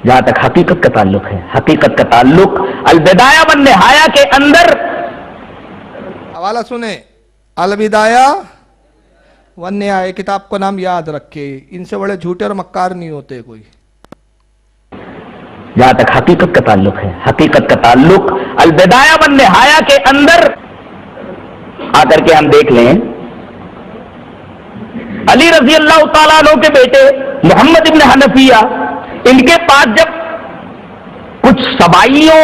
جہاں تک حقیقت کا تعلق ہے، حقیقت کا تعلق البدایہ والنہایہ کے اندر، حوالہ سنیں، البدایہ والنہایہ، کتاب کو نام یاد رکھے، ان سے بڑے جھوٹے اور مکار نہیں ہوتے کوئی. جہاں تک حقیقت کا تعلق ہے، حقیقت کا تعلق البدایہ والنہایہ کے اندر آ کر کے ہم دیکھ لیں، علی رضی اللہ تعالیٰ عنہ کے بیٹے محمد ابن حنفیہ، ان کے پاس جب کچھ سبائیوں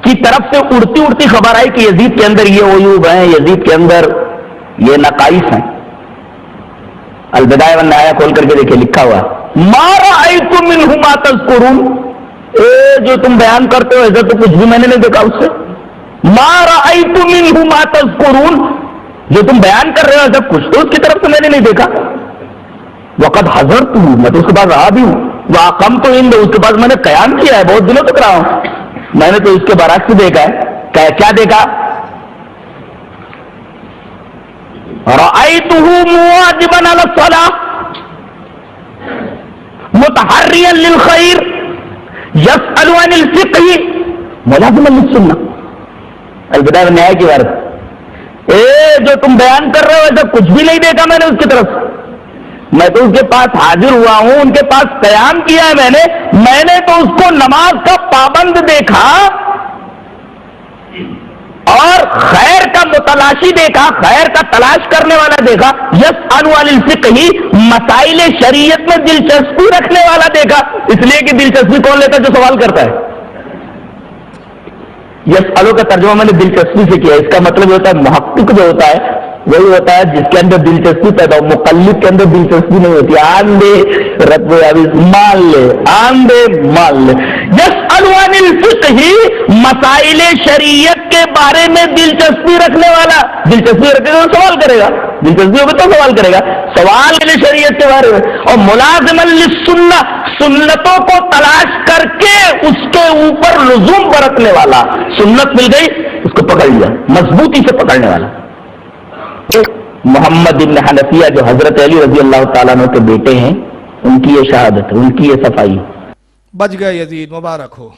کی طرف سے اڑتی اڑتی خبر آئی کہ یزید کے اندر یہ عیوب ہیں، یزید کے اندر یہ نقائص ہیں، البدایہ والنہایہ کھول کر کے دیکھیں، لکھا ہوا ما رأیت منہ ما تذکرون، جو تم بیان کرتے ہو ایسا تو کچھ بھی میں نے نہیں دیکھا اس سے. ما رأیت منہ ما تذکرون، جو تم بیان کر رہے ہو ایسا کچھ تو اس کی طرف سے میں نے نہیں دیکھا. وقد حضرت ہوں، میں تو اس کے پاس رہا بھی ہوں، واقمت عندہ، اس کے پاس میں نے قیام کیا ہے، بہت دنوں تک رہا ہوں، میں نے تو اس کے برعکس دیکھا ہے. کیا دیکھا؟ رأیتہ مواظبا علی الصلاۃ متحریا للخیر یسأل عن الفقہ ملازما للسنہ. البدایہ والنہایہ کی عبارت، جو تم بیان کر رہے ہو ایسا کچھ بھی نہیں دیکھا میں نے اس کی طرف، میں تو اس کے پاس حاضر ہوا ہوں، ان کے پاس قیام کیا ہے میں نے تو اس کو نماز کا پابند دیکھا اور خیر کا متلاشی دیکھا، خیر کا تلاش کرنے والا دیکھا، یسأل عن الفقہ، مسائل شریعت میں دلچسپی رکھنے والا دیکھا. اس لیے کہ دلچسپی کون لیتا ہے؟ جو سوال کرتا ہے. یسألو کا ترجمہ میں نے دلچسپی سے کیا، اس کا مطلب یہ ہوتا ہے محقق جو ہوتا ہے وہی ہوتا ہے جس کے اندر دلچسپی پیدا ہو. مقلد کے اندر دلچسپی نہیں ہوتی، آن دے رب مان لے، آن دے مان لے. یسأل عن الفقہ، مسائل شریعت کے بارے میں دلچسپی رکھنے والا، دلچسپی رکھے گا تو سوال کرے گا، دلچسپی ہوگی تو سوال کرے گا، سوال شریعت کے بارے میں. اور ملازما للسنہ، سنتوں کو تلاش کر کے اس کے اوپر لزوم برتنے والا، سنت مل گئی اس کو پکڑ لیا، مضبوطی سے پکڑنے والا. محمد ابن حنفیہ جو حضرت علی رضی اللہ تعالیٰ عنہ کے بیٹے ہیں، ان کی یہ شہادت، ان کی یہ صفائی. بچ گئے یزید، مبارک ہو.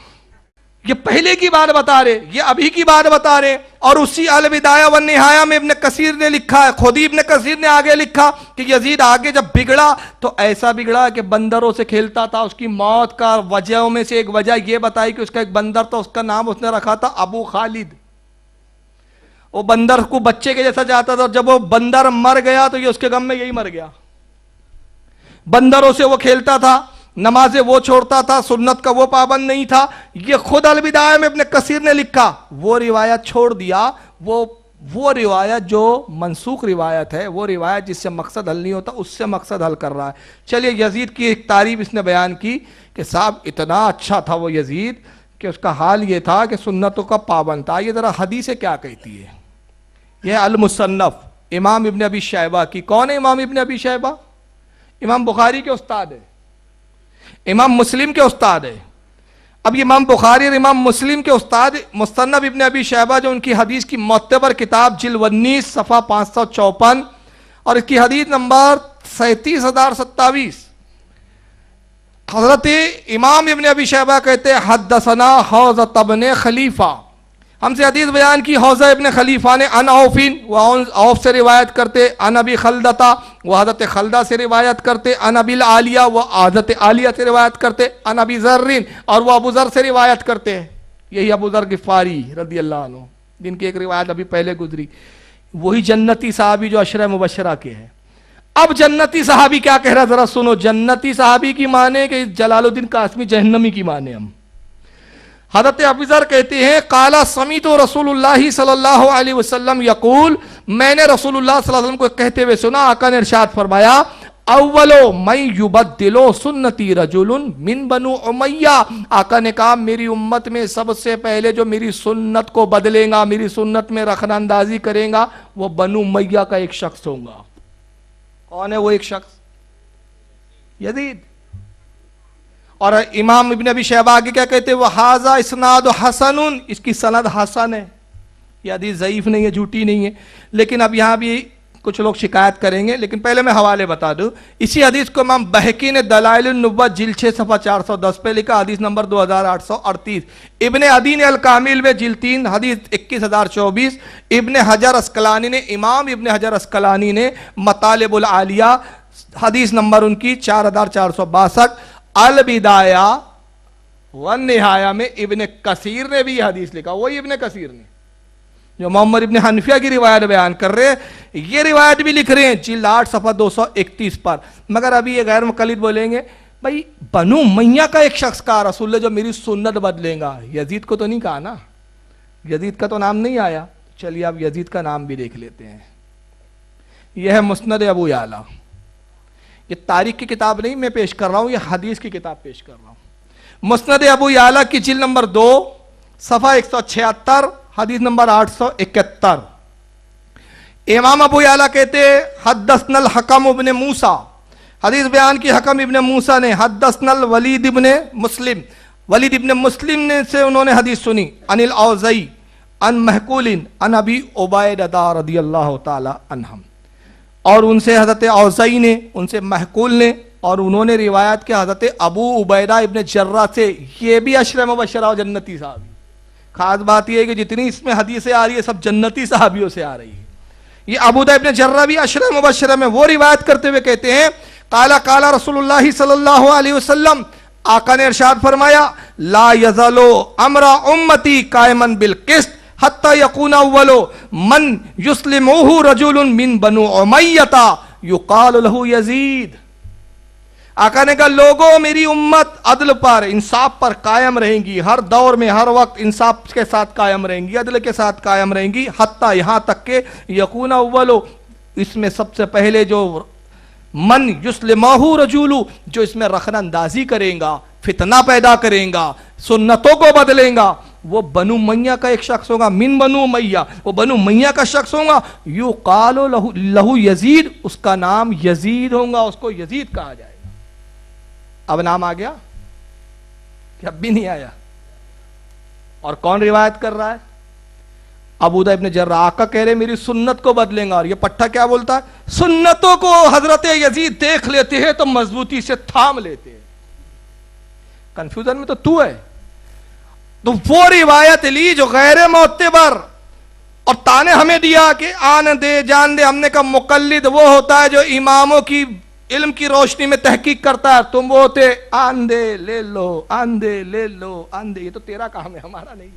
یہ پہلے کی بات بتا رہے، یہ ابھی کی بات بتا رہے. اور اسی البدایہ والنہایہ میں ابن کثیر نے لکھا ہے، خود ہی ابن کثیر نے آگے لکھا کہ یزید آگے جب بگڑا تو ایسا بگڑا کہ بندروں سے کھیلتا تھا. اس کی موت کا وجہوں میں سے ایک وجہ یہ بتائی کہ اس کا ایک بندر تھا، اس کا نام اس نے رکھا تھا ابو خالد. وہ بندر کو بچے کے جیسا چاہتا تھا، جب وہ بندر مر گیا تو یہ اس کے غم میں یہی مر گیا. بندروں سے وہ کھیلتا تھا، نمازیں وہ چھوڑتا تھا، سنت کا وہ پابند نہیں تھا. یہ خود البدایہ میں ابن کثیر نے لکھا. وہ روایت چھوڑ دیا، وہ روایت جو منسوخ روایت ہے، وہ روایت جس سے مقصد حل نہیں ہوتا، اس سے مقصد حل کر رہا ہے. چلیے یزید کی ایک تعریف اس نے بیان کی کہ صاحب اتنا اچھا تھا وہ یزید کہ اس کا حال یہ تھا کہ سنتوں کا پابند تھا. یہ ذرا حدیثیں کیا کہتی ہے. یہ المصنف امام ابن ابی شیبہ کی. کون ہے امام ابن ابی شیبہ؟ امام بخاری کے استاد ہے، امام مسلم کے استاد ہے. اب امام بخاری اور امام مسلم کے استاد مصنف ابن ابی شیبہ جو ان کی حدیث کی معتبر کتاب جلد 19 صفحہ 554 اور اس کی حدیث نمبر 37,027. حضرت امام ابن ابی شیبہ کہتے ہیں حدثنا حوزہ ابن خلیفہ، ہم سے حدیث بیان کی حوزہ ابن خلیفہ نے ان عوفین، وہ عوف سے روایت کرتے، ان ابی خلدتا، وہ حضرت خلدہ سے روایت کرتے، ان ابی العالیہ، وہ حضرت عالیہ سے روایت کرتے، ان ابی ذرین، اور وہ ابو ذر سے روایت کرتے ہیں. یہی ابو ذر غفاری رضی اللہ عنہ جن کی ایک روایت ابھی پہلے گزری، وہی جنتی صحابی جو عشرہ مبشرہ کے ہیں. اب جنتی صحابی کیا کہہ رہا ذرا سنو. جنتی صحابی کی معنی کہ جلال الدین قاسمی جہنمی کی معنی. ہم حضرت ابو ذر کہتے ہیں قال سمیت رسول اللہ صلی اللہ علیہ وسلم یقول، میں نے رسول اللہ صلی اللہ علیہ وسلم کو کہتے ہوئے سنا. آقا نے ارشاد فرمایا اولو من یبدلو سنتی رجل من بنو امیہ، آقا نے کہا میری امت میں سب سے پہلے جو میری سنت کو بدلے گا، میری سنت میں رخنہ اندازی کرے گا، وہ بنو امیہ کا ایک شخص ہوگا. کون ہے وہ ایک شخص؟ یزید. اور امام ابن ابی شیبہ آگے کیا کہتے ہیں، وَهَذَا اسناد حسن، اس کی سند حسن ہے. یہ حدیث ضعیف نہیں ہے، جھوٹی نہیں ہے. لیکن اب یہاں بھی کچھ لوگ شکایت کریں گے، لیکن پہلے میں حوالے بتا دوں. اسی حدیث کو امام بہقی نے دلائل النبوۃ جلد 6 صفحہ 410 پہ لکھا، حدیث نمبر 2838. ابن عدی نے الکامل میں جلد 3 حدیث 21024. ابن حجر اسقلانی نے، امام ابن حجر اسقلانی نے مطالب العالیہ حدیث نمبر ان کی 4462. البدایہ والنہایہ میں ابن کثیر نے بھی یہ حدیث لکھا، وہی ابن کثیر نے جو محمد ابن حنفیہ کی روایت بیان کر رہے ہیں، یہ روایت بھی لکھ رہے ہیں جلد 8 صفحہ 231 پر. مگر ابھی یہ غیر مقلد بولیں گے بھائی بنو امیہ کا ایک شخص کہا رسول اللہ جو میری سنت بدلیں گا، یزید کو تو نہیں کہا نا، یزید کا تو نام نہیں آیا. چلیے اب یزید کا نام بھی دیکھ لیتے ہیں. یہ ہے مسند ابو یعلا. یہ تاریخ کی کتاب نہیں میں پیش کر رہا ہوں، یہ حدیث کی کتاب پیش کر رہا ہوں. مسند ابو یعلا کی جلد نمبر 2 صفحہ 176 حدیث نمبر 871. امام ابو یعلا کہتے حدثنا الحکم ابن موسیٰ، حدیث بیان کی حکم ابن موسیٰ نے. حدثنا الولید ابن مسلم، ولید ابن مسلم نے سے انہوں نے حدیث سنی. عن الاوزعی عن محکول عن ابی عبیدہ رضی اللہ تعالی عنہم، اور ان سے حضرت اوزعی نے، ان سے محکول نے، اور انہوں نے روایت کے حضرت ابو عبیدہ ابن جرہ سے. یہ بھی عشرہ مبشرہ و جنتی صحابی. خاص بات یہ ہے کہ جتنی اس میں حدیثیں آ رہی ہے سب جنتی صحابیوں سے آ رہی ہے. یہ ابو عبیدہ ابن جرہ بھی عشرہ مبشرہ میں وہ روایت کرتے ہوئے کہتے ہیں قال قال رسول اللہ صلی اللہ علیہ وسلم، آقا نے ارشاد فرمایا لا یزال امر امتی قائما بالقسط حتی یکون اول من یسلمہ رجل من بنو امیہ یقال لہ یزید. آقا نے کہا لوگوں میری امت عدل پر، انصاف پر قائم رہیں گی، ہر دور میں ہر وقت انصاف کے ساتھ قائم رہیں گی، عدل کے ساتھ قائم رہیں گی، حتیٰ یہاں تک کہ یکون اولو، اس میں سب سے پہلے جو من یسلمہ رجولو، جو اس میں رخنہ اندازی کریں گا، فتنہ پیدا کریں گا، سنتوں کو بدلیں گا، وہ بنو امیہ کا ایک شخص ہوگا. من بنو امیہ، وہ بنو امیہ کا شخص ہوگا. یقال لہ یزید، اس کا نام یزید ہوگا، اس کو یزید کہا جائے. اب نام آ گیا کہ اب بھی نہیں آیا؟ اور کون روایت کر رہا ہے؟ ابو عبیدہ ابن جرہ. آقا کہہ رہے میری سنت کو بدلیں گا، اور یہ پٹھا کیا بولتا ہے؟ سنتوں کو حضرت یزید دیکھ لیتے ہیں تو مضبوطی سے تھام لیتے ہیں. کنفیوژن میں تو ہے. تو وہ روایت لی جو غیر معتبر، اور تانے ہمیں دیا کہ آن دے جان دے. ہم نے کہا مقلد وہ ہوتا ہے جو اماموں کی علم کی روشنی میں تحقیق کرتا ہے. تم وہ ہوتے آندے لے لو، آندے لے لو، آندے. یہ تو تیرا کام ہے، ہمارا نہیں.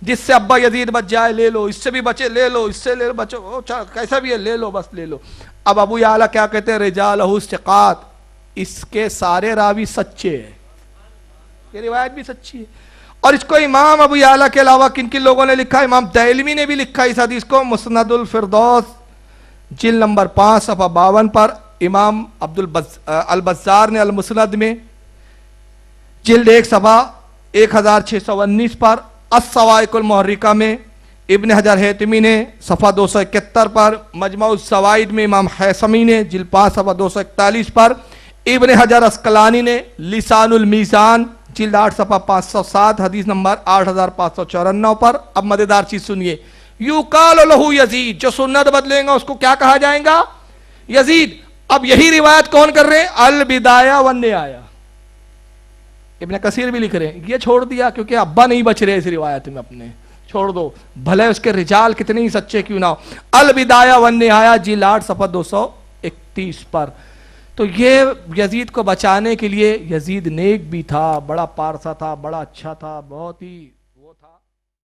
جس سے ابا یزید بچ جائے لے لو، اس سے بھی بچے لے لو، اس سے لے لو، بچو کیسا بھی ہے لے لو، بس لے لو. اب ابو یعلا کیا کہتے ہیں؟ رجالہ ثقات، اس کے سارے راوی سچے ہیں. یہ روایت بھی سچی ہے. اور اس کو امام ابو یعلا کے علاوہ کن کن لوگوں نے لکھا؟ امام دہلوی نے بھی لکھا اس حدیث کو مسند الفردوس جلد نمبر 5 صفحہ 52 پر. امام البزار نے المسند میں جلد 1 صفحہ 1619 پر. الصواعق المحرقہ میں ابن حجر حیتمی نے صفحہ 271 پر. مجمع الزوائد میں امام حیثمی نے جلد 5 صفحہ 241 پر. ابن حجر اسقلانی نے لسان المیزان جلد 8 صفحہ 507 حدیث نمبر 8554 پر. اب مزیدار چیز سنیے. یقال لہ یزید، جو سنت بدلیں گا اس کو کیا کہا جائے گا؟ یزید. اب یہی روایت کون کر رہے ہیں؟ البدایہ والنہایہ. ابن کثیر بھی لکھ رہے ہیں. یہ چھوڑ دیا کیونکہ ابا نہیں بچ رہے اس روایت میں، اپنے چھوڑ دو، بھلے اس کے رجال کتنے ہی سچے کیوں نہ ہو. البدایہ والنہایہ جلد 8 صفحہ 231 پر. تو یہ یزید کو بچانے کے لیے، یزید نیک بھی تھا، بڑا پارسا تھا، بڑا اچھا تھا، بہت ہی